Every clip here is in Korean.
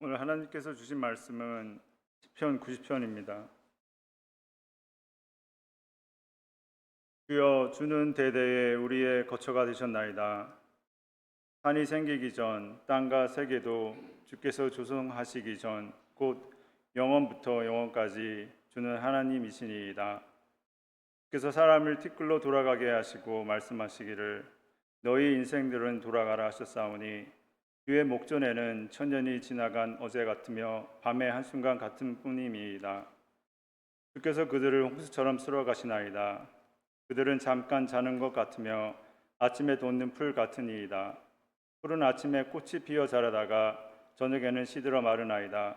오늘 하나님께서 주신 말씀은 시편 90편입니다. 주여, 주는 대대에 우리의 거처가 되셨나이다. 산이 생기기 전 땅과 세계도 주께서 조성하시기 전 곧 영원부터 영원까지 주는 하나님이시니이다. 주께서 사람을 티끌로 돌아가게 하시고 말씀하시기를 너희 인생들은 돌아가라 하셨사오니 주의 목전에는 천년이 지나간 어제 같으며 밤의 한순간 같은 뿐임이이다. 주께서 그들을 홍수처럼 쓸어 가시나이다. 그들은 잠깐 자는 것 같으며 아침에 돋는 풀 같으니이다. 풀은 아침에 꽃이 피어 자라다가 저녁에는 시들어 마르나이다.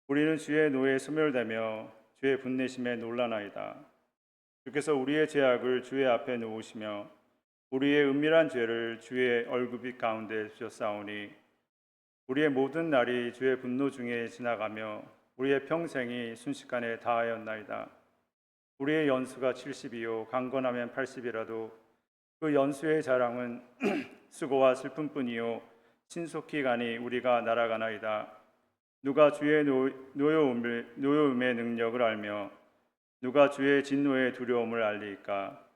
우리는 주의 노에 소멸되며 주의 분내심에 놀라나이다. 주께서 우리의 죄악을 주의 앞에 놓으시며 우리의 은밀한 죄를 주의 얼굴빛 가운데 주셨사오니 우리의 모든 날이 주의 분노 중에 지나가며 우리의 평생이 순식간에 다하였나이다. 우리의 연수가 70이요 강건하면 80이라도 그 연수의 자랑은 수고와 슬픔뿐이요 신속히 가니 우리가 날아가나이다. 누가 주의 노여움의 능력을 알며 누가 주의 진노의 두려움을 알리까?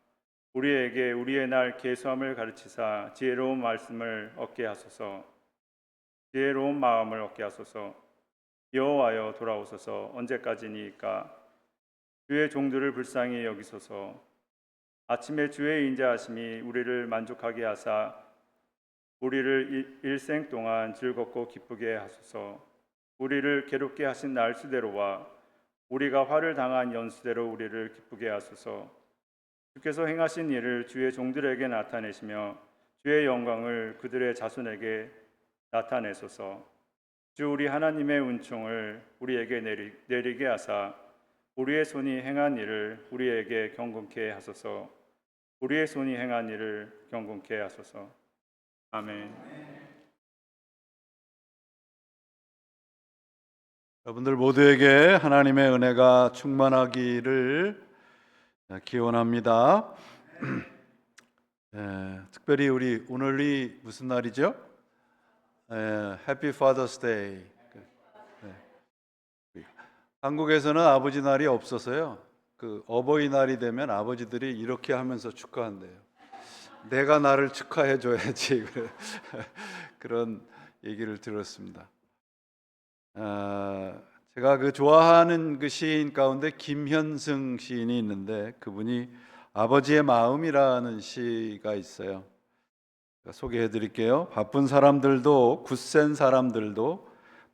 우리에게 우리의 날 계수함을 가르치사 지혜로운 말씀을 얻게 하소서. 지혜로운 마음을 얻게 하소서. 여호와여 돌아오소서. 언제까지니까? 주의 종들을 불쌍히 여기소서. 아침에 주의 인자하심이 우리를 만족하게 하사 우리를 일생 동안 즐겁고 기쁘게 하소서. 우리를 괴롭게 하신 날수대로와 우리가 화를 당한 연수대로 우리를 기쁘게 하소서. 주께서 행하신 일을 주의 종들에게 나타내시며 주의 영광을 그들의 자손에게 나타내소서. 주 우리 하나님의 은총을 우리에게 내리게 하사 우리의 손이 행한 일을 우리에게 경건케 하소서. 우리의 손이 행한 일을 경건케 하소서. 아멘. 여러분들 모두에게 하나님의 은혜가 충만하기를 기원합니다. 특별히 우리 오늘이 무슨 날이죠? Happy Father's Day. 한국에서는 아버지 날이 없어서요. 그 어버이날이 되면 아버지들이 이렇게 하면서 축하한대요. 내가 나를 축하해 줘야지. 그런 얘기를 들었습니다. 제가 그 좋아하는 그 시인 가운데 김현승 시인이 있는데 그분이 아버지의 마음이라는 시가 있어요. 소개해 드릴게요. 바쁜 사람들도 굳센 사람들도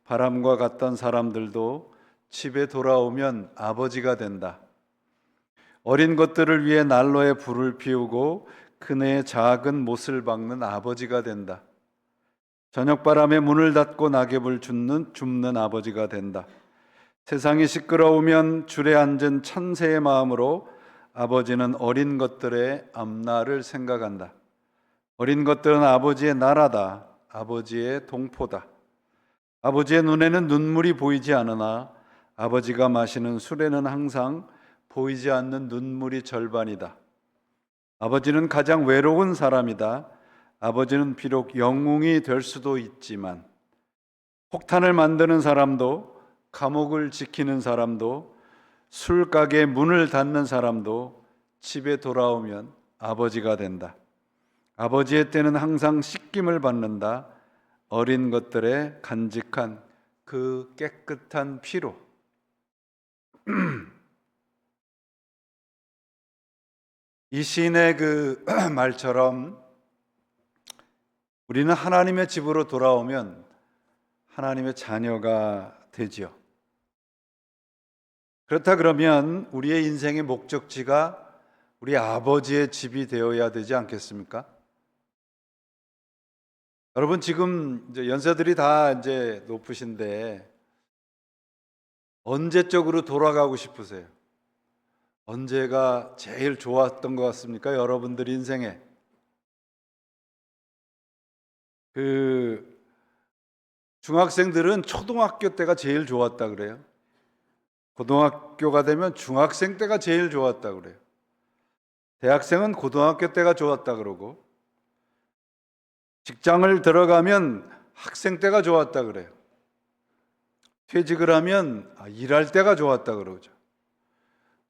바람과 같던 사람들도 집에 돌아오면 아버지가 된다. 어린 것들을 위해 난로에 불을 피우고 그네의 작은 못을 박는 아버지가 된다. 저녁바람에 문을 닫고 낙엽을 줍는 아버지가 된다. 세상이 시끄러우면 줄에 앉은 천새의 마음으로 아버지는 어린 것들의 앞날을 생각한다. 어린 것들은 아버지의 나라다. 아버지의 동포다. 아버지의 눈에는 눈물이 보이지 않으나 아버지가 마시는 술에는 항상 보이지 않는 눈물이 절반이다. 아버지는 가장 외로운 사람이다. 아버지는 비록 영웅이 될 수도 있지만 폭탄을 만드는 사람도 감옥을 지키는 사람도 술가게 문을 닫는 사람도 집에 돌아오면 아버지가 된다. 아버지의 때는 항상 씻김을 받는다. 어린 것들의 간직한 그 깨끗한 피로. 이 시인의 그 말처럼 우리는 하나님의 집으로 돌아오면 하나님의 자녀가 되지요. 그렇다 그러면 우리의 인생의 목적지가 우리 아버지의 집이 되어야 되지 않겠습니까? 여러분 지금 이제 연세들이 다 이제 높으신데 언제적으로 돌아가고 싶으세요? 언제가 제일 좋았던 것 같습니까? 여러분들 인생에 그 중학생들은 초등학교 때가 제일 좋았다 그래요. 고등학교가 되면 중학생 때가 제일 좋았다 그래요. 대학생은 고등학교 때가 좋았다 그러고 직장을 들어가면 학생 때가 좋았다 그래요. 퇴직을 하면 일할 때가 좋았다 그러죠.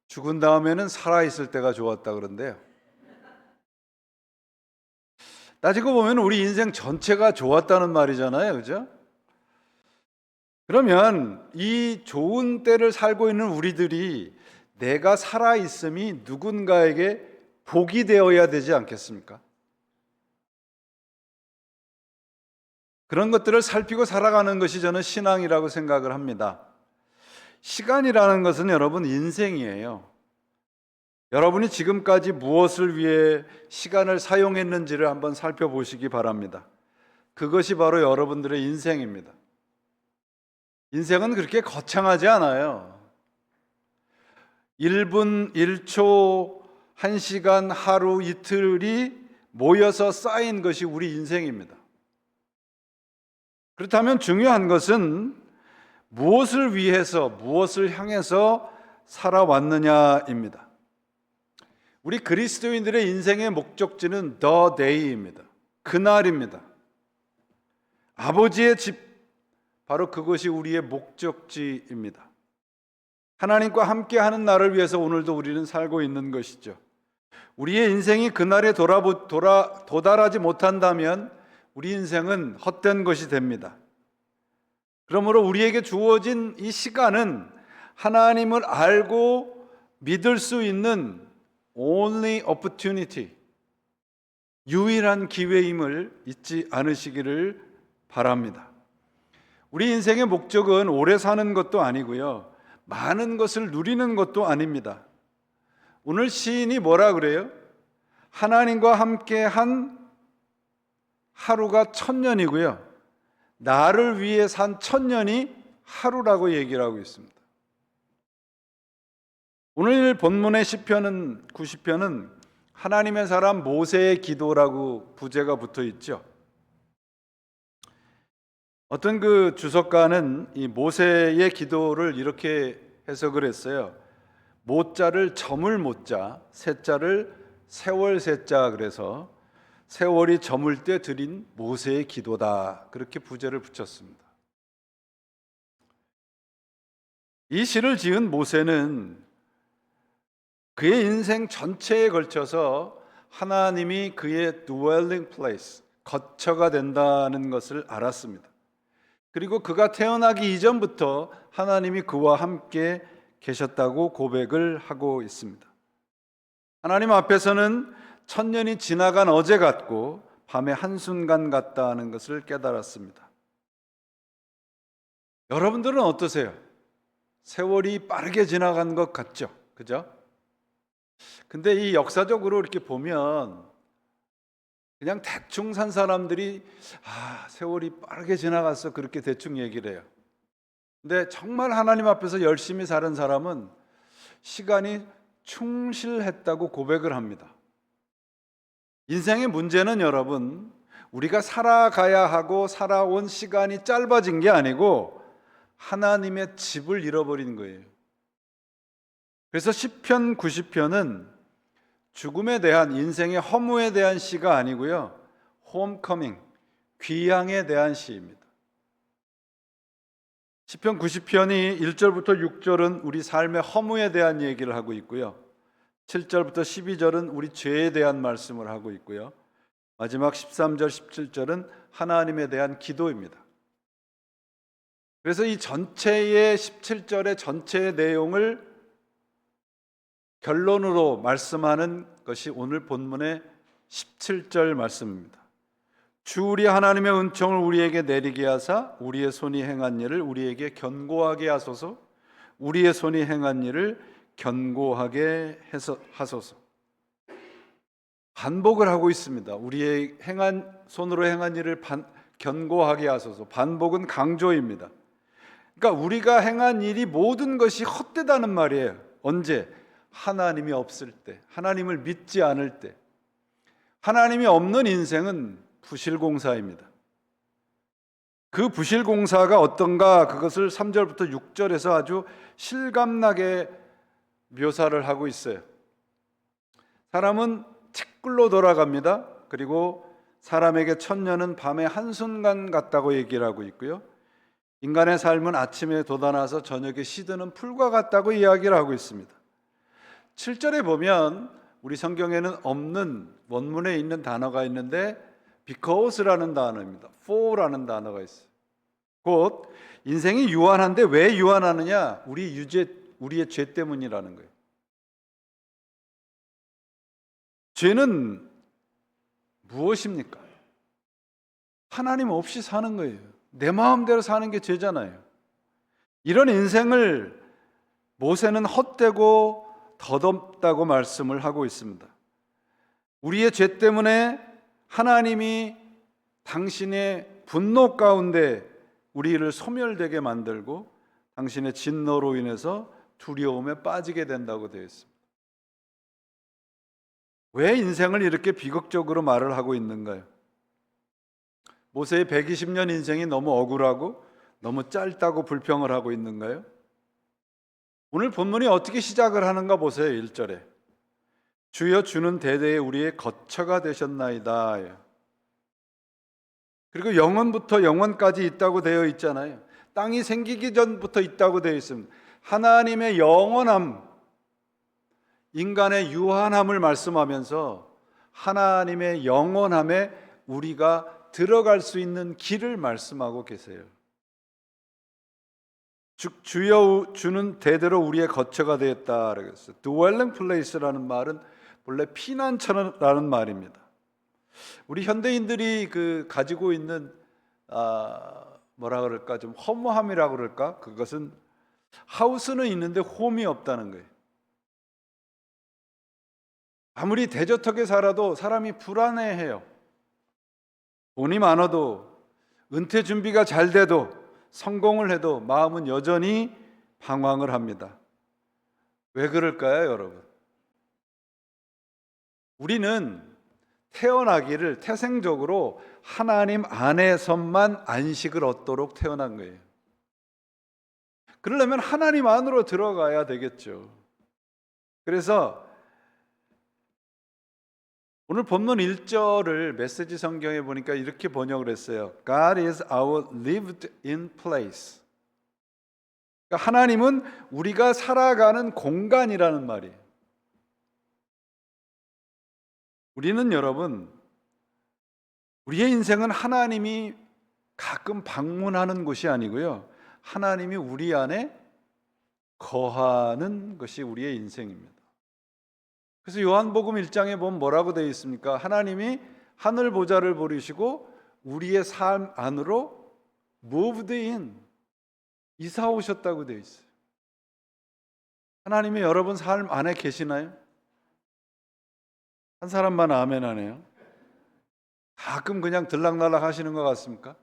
죽은 다음에는 살아있을 때가 좋았다 그런데요. 따지고 보면 우리 인생 전체가 좋았다는 말이잖아요. 그죠? 그러면 이 좋은 때를 살고 있는 우리들이 내가 살아있음이 누군가에게 복이 되어야 되지 않겠습니까? 그런 것들을 살피고 살아가는 것이 저는 신앙이라고 생각을 합니다. 시간이라는 것은 여러분 인생이에요. 여러분이 지금까지 무엇을 위해 시간을 사용했는지를 한번 살펴보시기 바랍니다. 그것이 바로 여러분들의 인생입니다. 인생은 그렇게 거창하지 않아요. 1분, 1초, 1시간, 하루, 이틀이 모여서 쌓인 것이 우리 인생입니다. 그렇다면 중요한 것은 무엇을 위해서, 무엇을 향해서 살아왔느냐입니다. 우리 그리스도인들의 인생의 목적지는 the day입니다. 그날입니다. 아버지의 집, 바로 그것이 우리의 목적지입니다. 하나님과 함께하는 날을 위해서 오늘도 우리는 살고 있는 것이죠. 우리의 인생이 그날에 도달하지 못한다면 우리 인생은 헛된 것이 됩니다. 그러므로 우리에게 주어진 이 시간은 하나님을 알고 믿을 수 있는 only opportunity, 유일한 기회임을 잊지 않으시기를 바랍니다. 우리 인생의 목적은 오래 사는 것도 아니고요, 많은 것을 누리는 것도 아닙니다. 오늘 시인이 뭐라 그래요? 하나님과 함께한 하루가 1000년이고요, 나를 위해 산 1000년이 하루라고 얘기를 하고 있습니다. 오늘 본문의 시편은 90편은 하나님의 사람 모세의 기도라고 부제가 붙어 있죠. 어떤 그 주석가는 이 모세의 기도를 이렇게 해석을 했어요. 모자를 저물 모자, 세자를 세월 세자, 그래서 세월이 저물 때 드린 모세의 기도다, 그렇게 부제를 붙였습니다. 이 시를 지은 모세는 그의 인생 전체에 걸쳐서 하나님이 그의 dwelling place, 거처가 된다는 것을 알았습니다. 그리고 그가 태어나기 이전부터 하나님이 그와 함께 계셨다고 고백을 하고 있습니다. 하나님 앞에서는 1000년이 지나간 어제 같고 밤의 한순간 같다는 것을 깨달았습니다. 여러분들은 어떠세요? 세월이 빠르게 지나간 것 같죠? 그죠? 근데 이 역사적으로 이렇게 보면 그냥 대충 산 사람들이 세월이 빠르게 지나갔어, 그렇게 대충 얘기를 해요. 근데 정말 하나님 앞에서 열심히 사는 사람은 시간이 충실했다고 고백을 합니다. 인생의 문제는 여러분, 우리가 살아가야 하고 살아온 시간이 짧아진 게 아니고 하나님의 집을 잃어버린 거예요. 그래서 시편 90편은 죽음에 대한, 인생의 허무에 대한 시가 아니고요, 홈커밍, 귀향에 대한 시입니다. 시편 90편이 1절부터 6절은 우리 삶의 허무에 대한 얘기를 하고 있고요, 7절부터 12절은 우리 죄에 대한 말씀을 하고 있고요, 마지막 13절 17절은 하나님에 대한 기도입니다. 그래서 이 전체의 17절의 전체의 내용을 결론으로 말씀하는 것이 오늘 본문의 17절 말씀입니다. 주 우리 하나님의 은총을 우리에게 내리게 하사 우리의 손이 행한 일을 우리에게 견고하게 하소서. 우리의 손이 행한 일을 견고하게 하소서. 반복을 하고 있습니다. 우리의 손으로 행한 일을 견고하게 하소서. 반복은 강조입니다. 그러니까 우리가 행한 일이 모든 것이 헛되다는 말이에요. 언제? 하나님이 없을 때, 하나님을 믿지 않을 때. 하나님이 없는 인생은 부실공사입니다. 그 부실공사가 어떤가, 그것을 3절부터 6절에서 아주 실감나게 묘사를 하고 있어요. 사람은 티끌로 돌아갑니다. 그리고 사람에게 1000년은 밤의 한순간 같다고 얘기를 하고 있고요, 인간의 삶은 아침에 돋아나서 저녁에 시드는 풀과 같다고 이야기를 하고 있습니다. 7절에 보면 우리 성경에는 없는 원문에 있는 단어가 있는데 because라는 단어입니다. for라는 단어가 있어요. 곧 인생이 유한한데 왜 유한하느냐? 우리의 죄 때문이라는 거예요. 죄는 무엇입니까? 하나님 없이 사는 거예요. 내 마음대로 사는 게 죄잖아요. 이런 인생을 모세는 헛되고 덧없다고 말씀을 하고 있습니다. 우리의 죄 때문에 하나님이 당신의 분노 가운데 우리를 소멸되게 만들고 당신의 진노로 인해서 두려움에 빠지게 된다고 되어 있습니다. 왜 인생을 이렇게 비극적으로 말을 하고 있는가요? 모세의 120년 인생이 너무 억울하고 너무 짧다고 불평을 하고 있는가요? 오늘 본문이 어떻게 시작을 하는가 보세요. 1절에 주여 주는 대대에 우리의 거처가 되셨나이다. 그리고 영원부터 영원까지 있다고 되어 있잖아요. 땅이 생기기 전부터 있다고 되어 있습니다. 하나님의 영원함, 인간의 유한함을 말씀하면서 하나님의 영원함에 우리가 들어갈 수 있는 길을 말씀하고 계세요. 주여 주는 대대로 우리의 거처가 되었다 그랬어요. dwelling place라는 말은 본래 피난처라는 말입니다. 우리 현대인들이 가지고 있는 뭐라 그럴까, 좀 허무함이라고 그럴까? 그것은 하우스는 있는데 홈이 없다는 거예요. 아무리 대저택에 살아도 사람이 불안해해요. 돈이 많아도, 은퇴 준비가 잘 돼도, 성공을 해도 마음은 여전히 방황을 합니다. 왜 그럴까요, 여러분? 우리는 태어나기를 태생적으로 하나님 안에서만 안식을 얻도록 태어난 거예요. 그러려면 하나님 안으로 들어가야 되겠죠. 그래서 오늘 본문 1절을 메시지 성경에 보니까 이렇게 번역을 했어요. God is our lived in place. 그러니까 하나님은 우리가 살아가는 공간이라는 말이에요. 우리는 여러분, 우리의 인생은 하나님이 가끔 방문하는 곳이 아니고요, 하나님이 우리 안에 거하는 것이 우리의 인생입니다. 그래서 요한복음 1장에 보면 뭐라고 되어 있습니까? 하나님이 하늘 보좌를 버리시고 우리의 삶 안으로 moved in, 이사 오셨다고 되어 있어요. 하나님이 여러분 삶 안에 계시나요? 한 사람만 아멘 하네요. 가끔 그냥 들락날락 하시는 것 같습니까?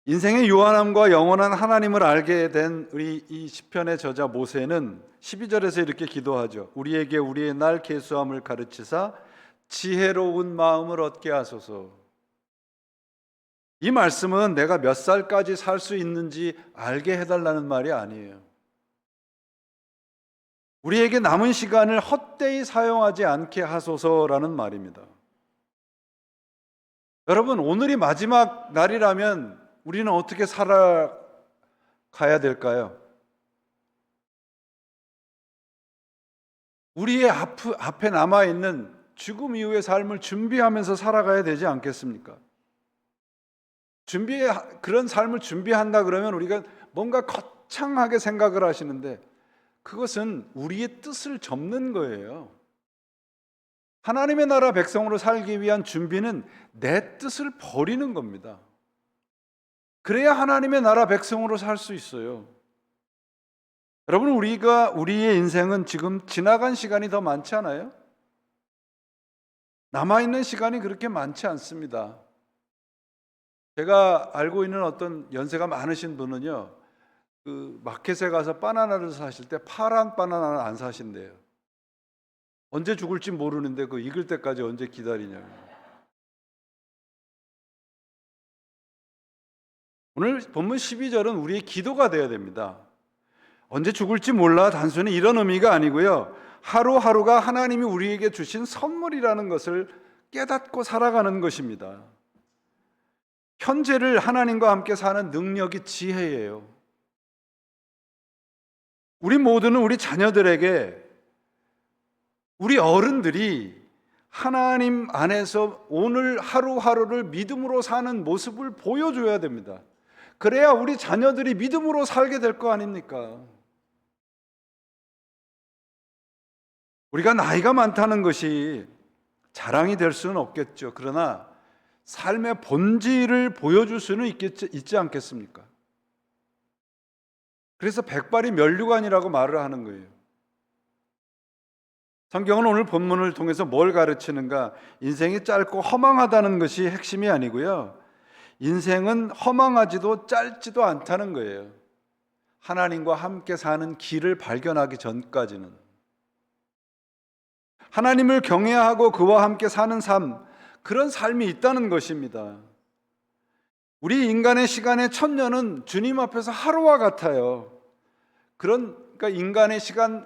인생의 유한함과 영원한 하나님을 알게 된 우리 이 시편의 저자 모세는 12절에서 이렇게 기도하죠. 우리에게 우리의 날 계수함을 가르치사 지혜로운 마음을 얻게 하소서. 이 말씀은 내가 몇 살까지 살 수 있는지 알게 해달라는 말이 아니에요. 우리에게 남은 시간을 헛되이 사용하지 않게 하소서라는 말입니다. 여러분, 오늘이 마지막 날이라면 우리는 어떻게 살아가야 될까요? 우리의 앞에 남아있는 죽음 이후의 삶을 준비하면서 살아가야 되지 않겠습니까? 그런 삶을 준비한다 그러면 우리가 뭔가 거창하게 생각을 하시는데 그것은 우리의 뜻을 접는 거예요. 하나님의 나라 백성으로 살기 위한 준비는 내 뜻을 버리는 겁니다. 그래야 하나님의 나라 백성으로 살 수 있어요. 여러분, 우리의 인생은 지금 지나간 시간이 더 많지 않아요? 남아있는 시간이 그렇게 많지 않습니다. 제가 알고 있는 어떤 연세가 많으신 분은요, 마켓에 가서 바나나를 사실 때 파란 바나나는 안 사신대요. 언제 죽을지 모르는데 익을 때까지 언제 기다리냐고. 오늘 본문 12절은 우리의 기도가 되어야 됩니다. 언제 죽을지 몰라, 단순히 이런 의미가 아니고요, 하루하루가 하나님이 우리에게 주신 선물이라는 것을 깨닫고 살아가는 것입니다. 현재를 하나님과 함께 사는 능력이 지혜예요. 우리 모두는 우리 자녀들에게, 우리 어른들이 하나님 안에서 오늘 하루하루를 믿음으로 사는 모습을 보여줘야 됩니다. 그래야 우리 자녀들이 믿음으로 살게 될 거 아닙니까? 우리가 나이가 많다는 것이 자랑이 될 수는 없겠죠. 그러나 삶의 본질을 보여줄 수는 있지 않겠습니까? 그래서 백발이 면류관이라고 말을 하는 거예요. 성경은 오늘 본문을 통해서 뭘 가르치는가? 인생이 짧고 허망하다는 것이 핵심이 아니고요, 인생은 허망하지도 짧지도 않다는 거예요. 하나님과 함께 사는 길을 발견하기 전까지는. 하나님을 경외하고 그와 함께 사는 삶, 그런 삶이 있다는 것입니다. 우리 인간의 시간의 1000년은 주님 앞에서 하루와 같아요. 그러니까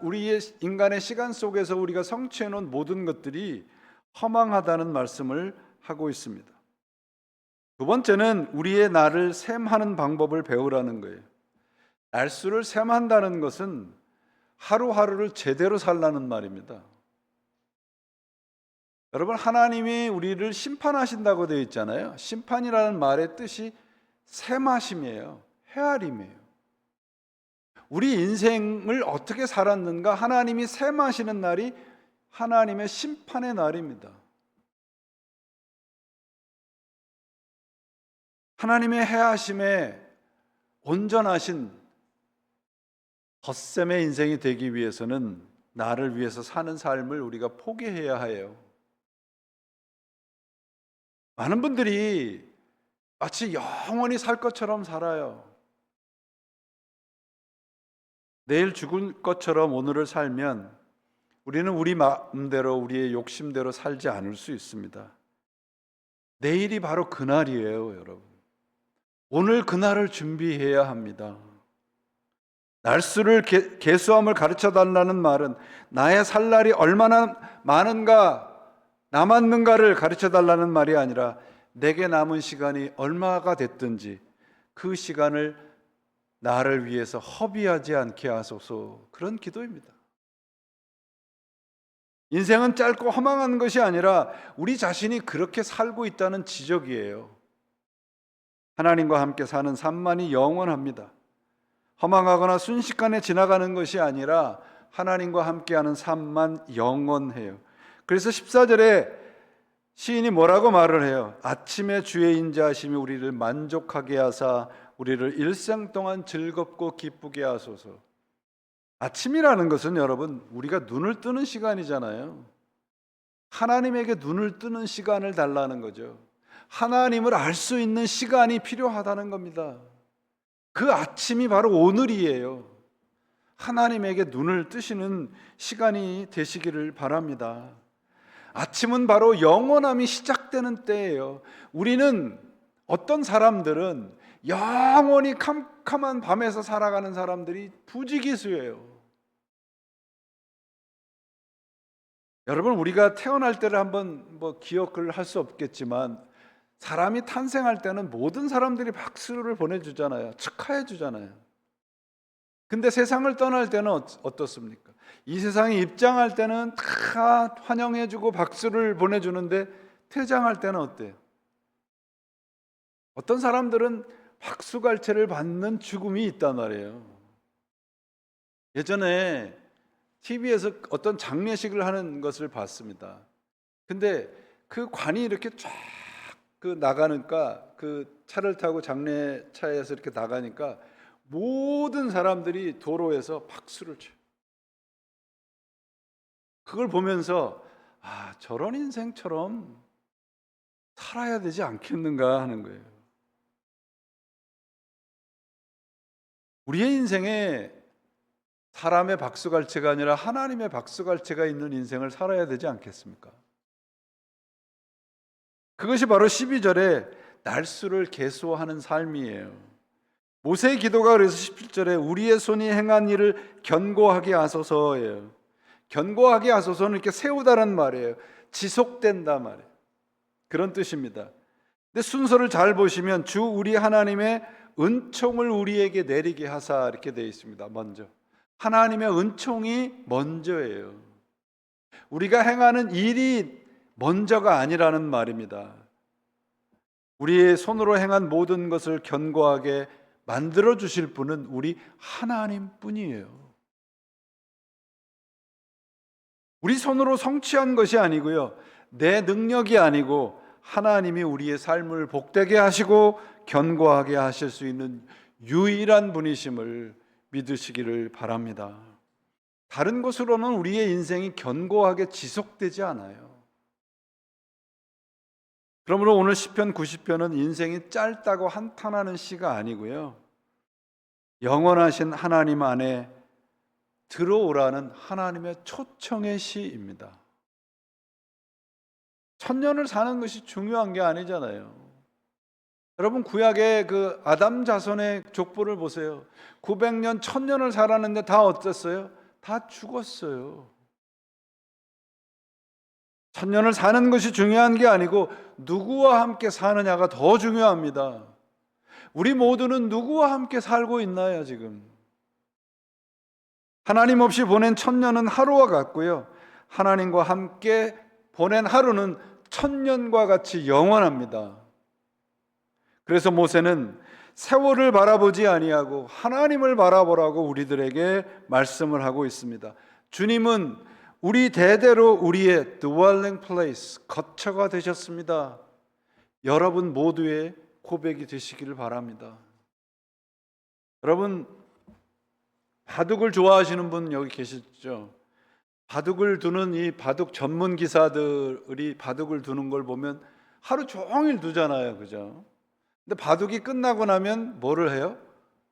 우리의 인간의 시간 속에서 우리가 성취해 놓은 모든 것들이 허망하다는 말씀을 하고 있습니다. 두 번째는 우리의 날을 셈하는 방법을 배우라는 거예요. 날수를 셈한다는 것은 하루하루를 제대로 살라는 말입니다. 여러분, 하나님이 우리를 심판하신다고 되어 있잖아요. 심판이라는 말의 뜻이 셈하심이에요. 헤아림이에요. 우리 인생을 어떻게 살았는가 하나님이 셈하시는 날이 하나님의 심판의 날입니다. 하나님의 헤아심에 온전하신 덧셈의 인생이 되기 위해서는 나를 위해서 사는 삶을 우리가 포기해야 해요. 많은 분들이 마치 영원히 살 것처럼 살아요. 내일 죽을 것처럼 오늘을 살면 우리는 우리 마음대로, 우리의 욕심대로 살지 않을 수 있습니다. 내일이 바로 그날이에요, 여러분. 오늘 그날을 준비해야 합니다. 날수를 계수함을 가르쳐 달라는 말은 나의 살 날이 얼마나 많은가, 남았는가를 가르쳐 달라는 말이 아니라 내게 남은 시간이 얼마가 됐든지 그 시간을 나를 위해서 허비하지 않게 하소서, 그런 기도입니다. 인생은 짧고 허망한 것이 아니라 우리 자신이 그렇게 살고 있다는 지적이에요. 하나님과 함께 사는 삶만이 영원합니다. 허망하거나 순식간에 지나가는 것이 아니라 하나님과 함께하는 삶만 영원해요. 그래서 14절에 시인이 뭐라고 말을 해요? 아침에 주의 인자하심이 우리를 만족하게 하사 우리를 일생 동안 즐겁고 기쁘게 하소서. 아침이라는 것은 여러분, 우리가 눈을 뜨는 시간이잖아요. 하나님에게 눈을 뜨는 시간을 달라는 거죠. 하나님을 알 수 있는 시간이 필요하다는 겁니다. 그 아침이 바로 오늘이에요. 하나님에게 눈을 뜨시는 시간이 되시기를 바랍니다. 아침은 바로 영원함이 시작되는 때예요. 우리는, 어떤 사람들은 영원히 캄캄한 밤에서 살아가는 사람들이 부지기수예요. 여러분, 우리가 태어날 때를 한번 기억을 할 수 없겠지만 사람이 탄생할 때는 모든 사람들이 박수를 보내주잖아요. 축하해 주잖아요. 근데 세상을 떠날 때는 어떻습니까? 이 세상에 입장할 때는 다 환영해주고 박수를 보내주는데 퇴장할 때는 어때요? 어떤 사람들은 박수갈채를 받는 죽음이 있단 말이에요. 예전에 TV에서 어떤 장례식을 하는 것을 봤습니다. 근데 그 관이 이렇게 쫙 나가니까, 그 차를 타고 장례차에서 이렇게 나가니까 모든 사람들이 도로에서 박수를 쳐요. 그걸 보면서 저런 인생처럼 살아야 되지 않겠는가 하는 거예요. 우리의 인생에 사람의 박수갈채가 아니라 하나님의 박수갈채가 있는 인생을 살아야 되지 않겠습니까? 그것이 바로 12절에 날수를 계수하는 삶이에요. 모세의 기도가 그래서 17절에 우리의 손이 행한 일을 견고하게 하소서예요. 견고하게 하소서는 이렇게 세우다는 말이에요. 지속된다 말이에요. 그런 뜻입니다. 근데 순서를 잘 보시면 주 우리 하나님의 은총을 우리에게 내리게 하사 이렇게 되어 있습니다. 먼저 하나님의 은총이 먼저예요. 우리가 행하는 일이 먼저가 아니라는 말입니다. 우리의 손으로 행한 모든 것을 견고하게 만들어 주실 분은 우리 하나님뿐이에요. 우리 손으로 성취한 것이 아니고요, 내 능력이 아니고 하나님이 우리의 삶을 복되게 하시고 견고하게 하실 수 있는 유일한 분이심을 믿으시기를 바랍니다. 다른 것으로는 우리의 인생이 견고하게 지속되지 않아요. 그러므로 오늘 시편 90편은 인생이 짧다고 한탄하는 시가 아니고요, 영원하신 하나님 안에 들어오라는 하나님의 초청의 시입니다. 천년을 사는 것이 중요한 게 아니잖아요. 여러분, 구약의 그 아담 자손의 족보를 보세요. 900년, 1000년을 살았는데 다 어땠어요? 다 죽었어요. 1000년을 사는 것이 중요한 게 아니고 누구와 함께 사느냐가 더 중요합니다. 우리 모두는 누구와 함께 살고 있나요, 지금? 하나님 없이 보낸 1000년은 하루와 같고요, 하나님과 함께 보낸 하루는 1000년과 같이 영원합니다. 그래서 모세는 세월을 바라보지 아니하고 하나님을 바라보라고 우리들에게 말씀을 하고 있습니다. 주님은 우리 대대로 우리의 dwelling place, 거처가 되셨습니다. 여러분 모두의 고백이 되시기를 바랍니다. 여러분, 바둑을 좋아하시는 분 여기 계시죠? 바둑을 두는 이 바둑 전문 기사들이 바둑을 두는 걸 보면 하루 종일 두잖아요, 그죠? 근데 바둑이 끝나고 나면 뭐를 해요?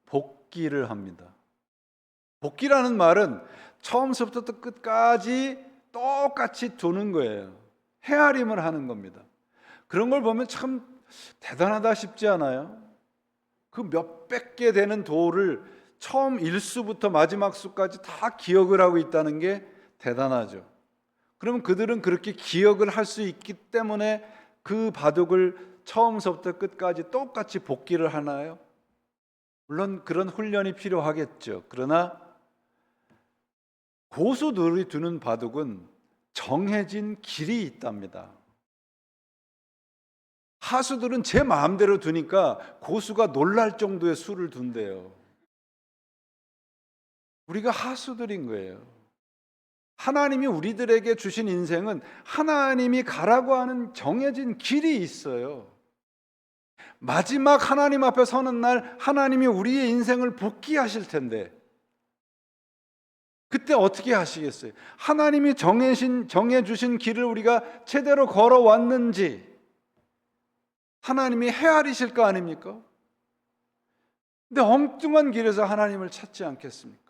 복기를 합니다. 복기라는 말은 처음부터 끝까지 똑같이 두는 거예요. 헤아림을 하는 겁니다. 그런 걸 보면 참 대단하다 싶지 않아요? 그 몇백 개 되는 도를 처음 1수부터 마지막 수까지 다 기억을 하고 있다는 게 대단하죠. 그러면 그들은 그렇게 기억을 할 수 있기 때문에 그 바둑을 처음부터 끝까지 똑같이 복기를 하나요? 물론 그런 훈련이 필요하겠죠. 그러나 고수들이 두는 바둑은 정해진 길이 있답니다. 하수들은 제 마음대로 두니까 고수가 놀랄 정도의 수를 둔대요. 우리가 하수들인 거예요. 하나님이 우리들에게 주신 인생은 하나님이 가라고 하는 정해진 길이 있어요. 마지막 하나님 앞에 서는 날 하나님이 우리의 인생을 복귀하실 텐데 그때 어떻게 하시겠어요? 하나님이 정해주신 길을 우리가 제대로 걸어왔는지 하나님이 헤아리실 거 아닙니까? 근데 엉뚱한 길에서 하나님을 찾지 않겠습니까?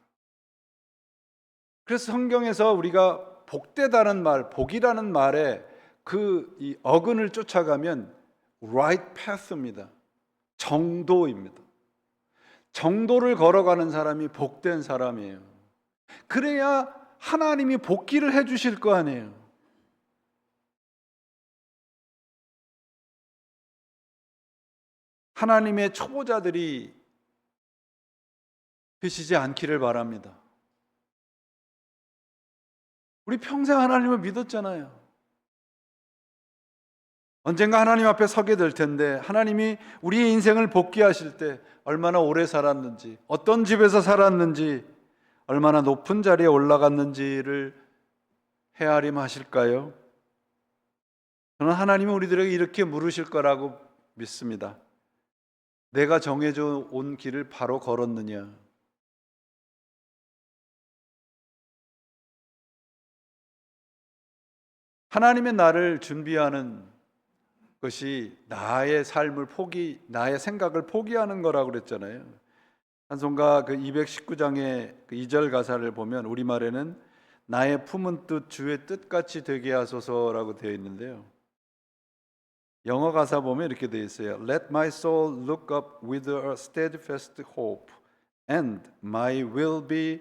그래서 성경에서 우리가 복되다는 말, 복이라는 말에 이 어근을 쫓아가면 right path입니다. 정도입니다. 정도를 걸어가는 사람이 복된 사람이에요. 그래야 하나님이 복기를 해 주실 거 아니에요. 하나님의 초보자들이 되시지 않기를 바랍니다. 우리 평생 하나님을 믿었잖아요. 언젠가 하나님 앞에 서게 될 텐데 하나님이 우리의 인생을 복귀하실 때 얼마나 오래 살았는지, 어떤 집에서 살았는지, 얼마나 높은 자리에 올라갔는지를 헤아림하실까요? 저는 하나님이 우리들에게 이렇게 물으실 거라고 믿습니다. 내가 정해져 온 길을 바로 걸었느냐? 하나님의 나를 준비하는 것이 나의 삶을 나의 생각을 포기하는 거라고 그랬잖아요. 찬송가 219장의 2절 가사를 보면 우리말에는 나의 품은 뜻 주의 뜻같이 되게 하소서라고 되어 있는데요. 영어 가사 보면 이렇게 되어 있어요. Let my soul look up with a steadfast hope, and my will be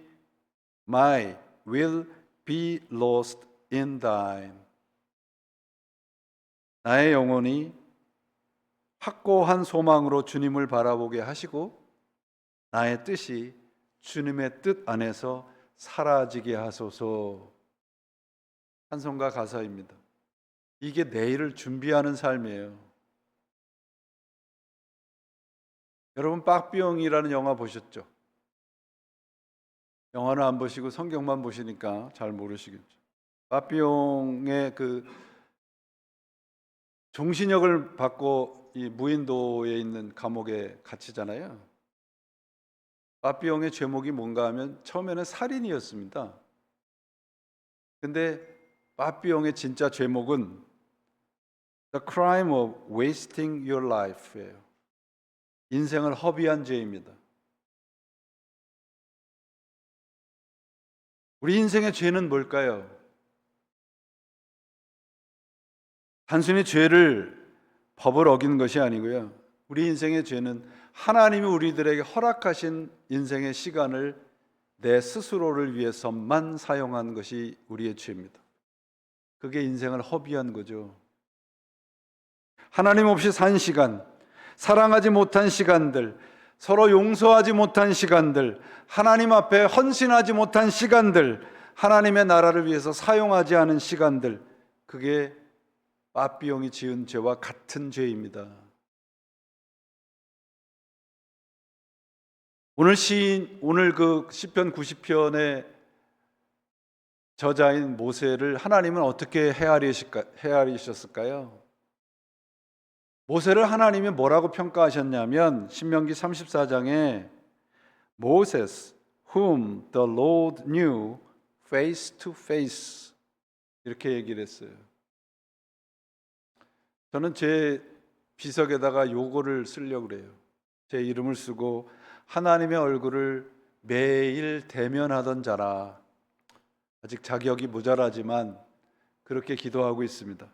lost in thine. 나의 영혼이 확고한 소망으로 주님을 바라보게 하시고 나의 뜻이 주님의 뜻 안에서 사라지게 하소서. 찬송가 가사입니다. 이게 내일을 준비하는 삶이에요. 여러분 빠삐용이라는 영화 보셨죠? 영화는 안 보시고 성경만 보시니까 잘 모르시겠죠. 빠삐용의 그 종신역을 받고 이 무인도에 있는 감옥에 갇히잖아요. 빠삐용의 죄목이 뭔가 하면 처음에는 살인이었습니다. 근데 빠삐용의 진짜 죄목은 The crime of wasting your life예요. 인생을 허비한 죄입니다. 우리 인생의 죄는 뭘까요? 단순히 법을 어기는 것이 아니고요. 우리 인생의 죄는 하나님이 우리들에게 허락하신 인생의 시간을 내 스스로를 위해서만 사용한 것이 우리의 죄입니다. 그게 인생을 허비한 거죠. 하나님 없이 산 시간, 사랑하지 못한 시간들, 서로 용서하지 못한 시간들, 하나님 앞에 헌신하지 못한 시간들, 하나님의 나라를 위해서 사용하지 않은 시간들, 그게 빠삐용이 지은 죄와 같은 죄입니다. 오늘 그 시편 90편의 저자인 모세를 하나님은 어떻게 헤아리셨을까요? 모세를 하나님이 뭐라고 평가하셨냐면 신명기 34장에 Moses, whom the Lord knew face to face 이렇게 얘기를 했어요. 저는 제 비석에다가 요거를 쓰려고 그래요. 제 이름을 쓰고 하나님의 얼굴을 매일 대면하던 자라. 아직 자격이 모자라지만 그렇게 기도하고 있습니다.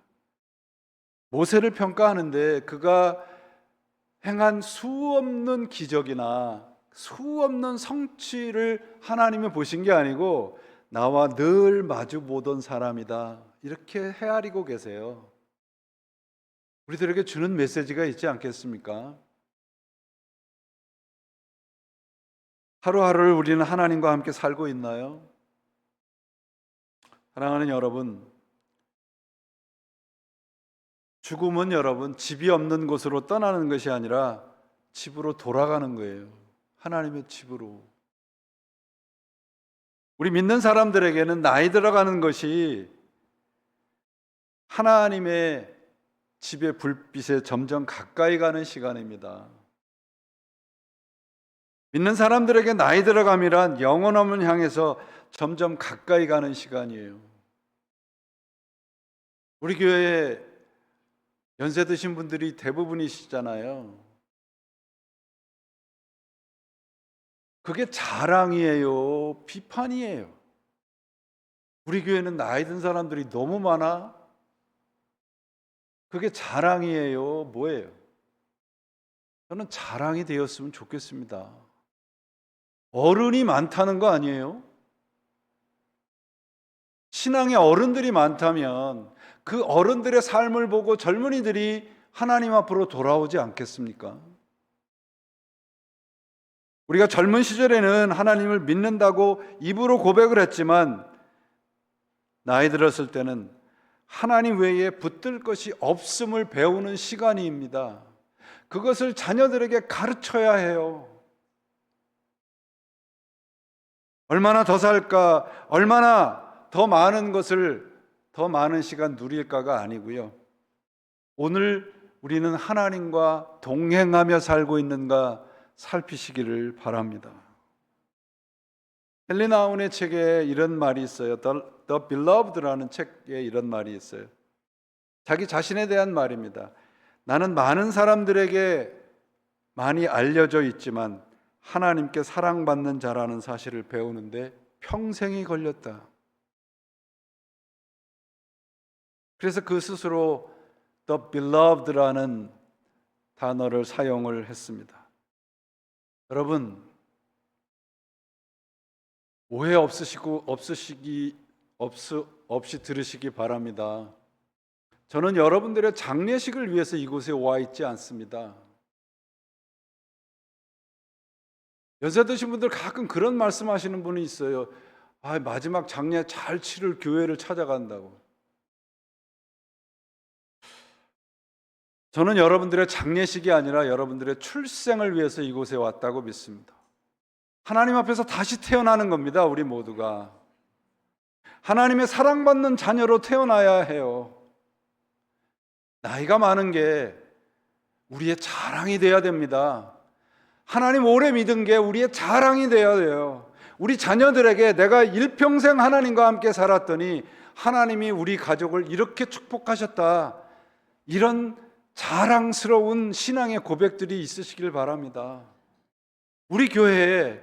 모세를 평가하는데 그가 행한 수없는 기적이나 수없는 성취를 하나님이 보신 게 아니고 나와 늘 마주 보던 사람이다. 이렇게 헤아리고 계세요. 우리들에게 주는 메시지가 있지 않겠습니까? 하루하루를 우리는 하나님과 함께 살고 있나요? 사랑하는 여러분, 죽음은 여러분 집이 없는 곳으로 떠나는 것이 아니라 집으로 돌아가는 거예요. 하나님의 집으로. 우리 믿는 사람들에게는 나이 들어가는 것이 하나님의 집의 불빛에 점점 가까이 가는 시간입니다. 믿는 사람들에게 나이 들어감이란 영원함을 향해서 점점 가까이 가는 시간이에요. 우리 교회에 연세 드신 분들이 대부분이시잖아요. 그게 자랑이에요? 비판이에요? 우리 교회는 나이 든 사람들이 너무 많아? 그게 자랑이에요? 뭐예요? 저는 자랑이 되었으면 좋겠습니다. 어른이 많다는 거 아니에요? 신앙의 어른들이 많다면 그 어른들의 삶을 보고 젊은이들이 하나님 앞으로 돌아오지 않겠습니까? 우리가 젊은 시절에는 하나님을 믿는다고 입으로 고백을 했지만 나이 들었을 때는 하나님 외에 붙들 것이 없음을 배우는 시간입니다. 그것을 자녀들에게 가르쳐야 해요. 얼마나 더 살까, 얼마나 더 많은 것을 더 많은 시간 누릴까가 아니고요. 오늘 우리는 하나님과 동행하며 살고 있는가 살피시기를 바랍니다. 헨리 나운의 책에 이런 말이 있어요. The Beloved라는 책에 이런 말이 있어요. 자기 자신에 대한 말입니다. 나는 많은 사람들에게 많이 알려져 있지만 하나님께 사랑받는 자라는 사실을 배우는데 평생이 걸렸다. 그래서 그 스스로 The Beloved라는 단어를 사용을 했습니다. 여러분, 오해 없이 들으시기 바랍니다. 저는 여러분들의 장례식을 위해서 이곳에 와 있지 않습니다. 연세 드신 분들 가끔 그런 말씀하시는 분이 있어요. 마지막 장례 잘 치를 교회를 찾아간다고. 저는 여러분들의 장례식이 아니라 여러분들의 출생을 위해서 이곳에 왔다고 믿습니다. 하나님 앞에서 다시 태어나는 겁니다. 우리 모두가 하나님의 사랑받는 자녀로 태어나야 해요. 나이가 많은 게 우리의 자랑이 돼야 됩니다. 하나님 오래 믿은 게 우리의 자랑이 돼야 돼요. 우리 자녀들에게 내가 일평생 하나님과 함께 살았더니 하나님이 우리 가족을 이렇게 축복하셨다, 이런 자랑스러운 신앙의 고백들이 있으시길 바랍니다. 우리 교회에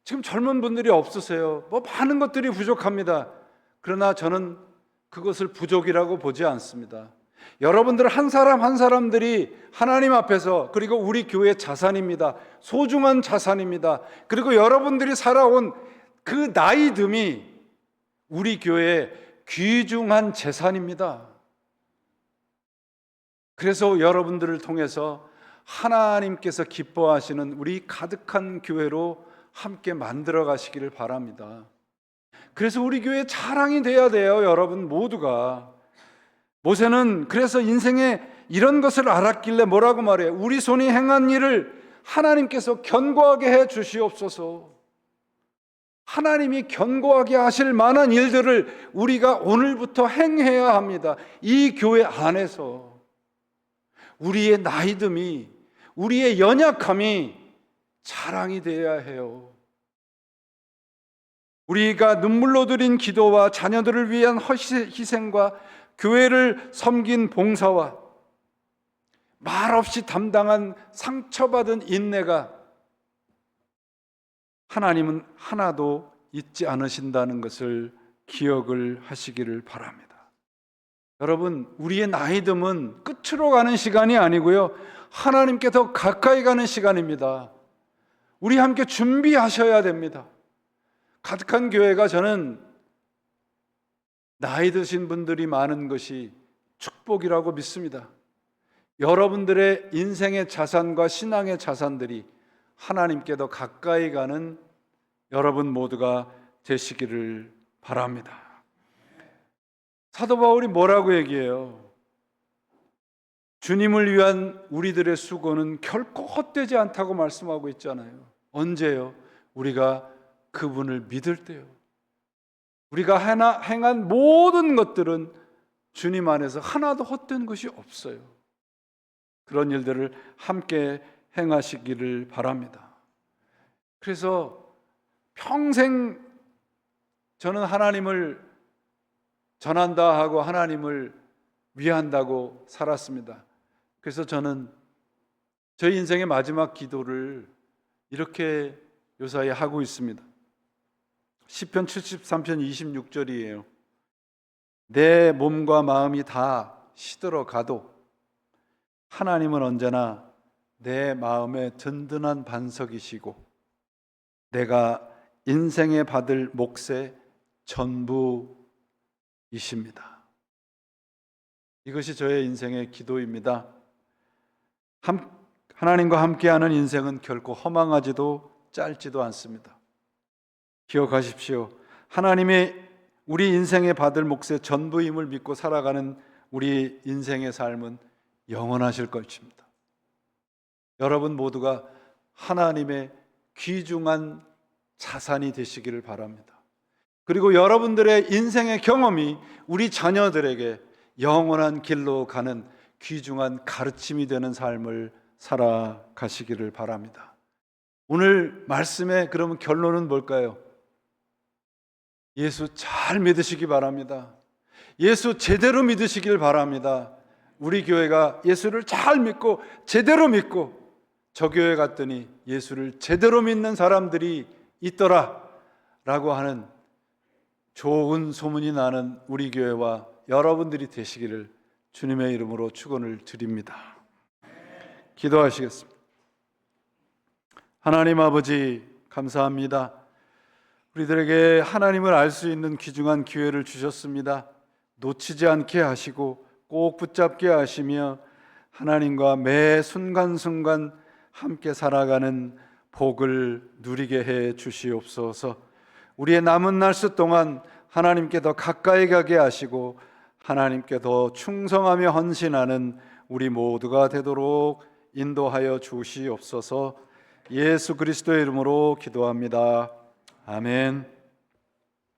지금 젊은 분들이 없으세요. 많은 것들이 부족합니다. 그러나 저는 그것을 부족이라고 보지 않습니다. 여러분들 한 사람 한 사람들이 하나님 앞에서, 그리고 우리 교회의 자산입니다. 소중한 자산입니다. 그리고 여러분들이 살아온 그 나이듦이 우리 교회의 귀중한 재산입니다. 그래서 여러분들을 통해서 하나님께서 기뻐하시는 우리 가득한 교회로 함께 만들어 가시기를 바랍니다. 그래서 우리 교회의 자랑이 돼야 돼요. 여러분 모두가. 모세는 그래서 인생에 이런 것을 알았길래 뭐라고 말해요? 우리 손이 행한 일을 하나님께서 견고하게 해 주시옵소서. 하나님이 견고하게 하실 만한 일들을 우리가 오늘부터 행해야 합니다. 이 교회 안에서 우리의 나이듦이, 우리의 연약함이 자랑이 되어야 해요. 우리가 눈물로 드린 기도와 자녀들을 위한 희생과 교회를 섬긴 봉사와 말없이 담당한 상처받은 인내가 하나님은 하나도 잊지 않으신다는 것을 기억을 하시기를 바랍니다. 여러분, 우리의 나이듦은 끝으로 가는 시간이 아니고요, 하나님께 더 가까이 가는 시간입니다. 우리 함께 준비하셔야 됩니다. 가득한 교회가, 저는 나이 드신 분들이 많은 것이 축복이라고 믿습니다. 여러분들의 인생의 자산과 신앙의 자산들이 하나님께 더 가까이 가는 여러분 모두가 되시기를 바랍니다. 사도 바울이 뭐라고 얘기해요? 주님을 위한 우리들의 수고는 결코 헛되지 않다고 말씀하고 있잖아요. 언제요? 우리가 그분을 믿을 때요. 우리가 행한 모든 것들은 주님 안에서 하나도 헛된 것이 없어요. 그런 일들을 함께 행하시기를 바랍니다. 그래서 평생 저는 하나님을 전한다 하고 하나님을 위한다고 살았습니다. 그래서 저는 저희 인생의 마지막 기도를 이렇게 요사이 하고 있습니다. 시편 73편 26절이에요. 내 몸과 마음이 다 시들어 가도 하나님은 언제나 내 마음의 든든한 반석이시고 내가 인생에 받을 몫의 전부이십니다. 이것이 저의 인생의 기도입니다. 하나님과 함께하는 인생은 결코 허망하지도 짧지도 않습니다. 기억하십시오. 하나님이 우리 인생에 받을 몫의 전부임을 믿고 살아가는 우리 인생의 삶은 영원하실 것입니다. 여러분 모두가 하나님의 귀중한 자산이 되시기를 바랍니다. 그리고 여러분들의 인생의 경험이 우리 자녀들에게 영원한 길로 가는 귀중한 가르침이 되는 삶을 살아가시기를 바랍니다. 오늘 말씀의 그러면 결론은 뭘까요? 예수 잘 믿으시기 바랍니다. 예수 제대로 믿으시길 바랍니다. 우리 교회가 예수를 잘 믿고 제대로 믿고 저 교회 갔더니 예수를 제대로 믿는 사람들이 있더라 라고 하는 좋은 소문이 나는 우리 교회와 여러분들이 되시기를 주님의 이름으로 축원을 드립니다. 기도하시겠습니다. 하나님 아버지 감사합니다. 우리들에게 하나님을 알 수 있는 귀중한 기회를 주셨습니다. 놓치지 않게 하시고 꼭 붙잡게 하시며 하나님과 매 순간순간 함께 살아가는 복을 누리게 해 주시옵소서. 우리의 남은 날수 동안 하나님께 더 가까이 가게 하시고 하나님께 더 충성하며 헌신하는 우리 모두가 되도록 인도하여 주시옵소서. 예수 그리스도의 이름으로 기도합니다. 아멘.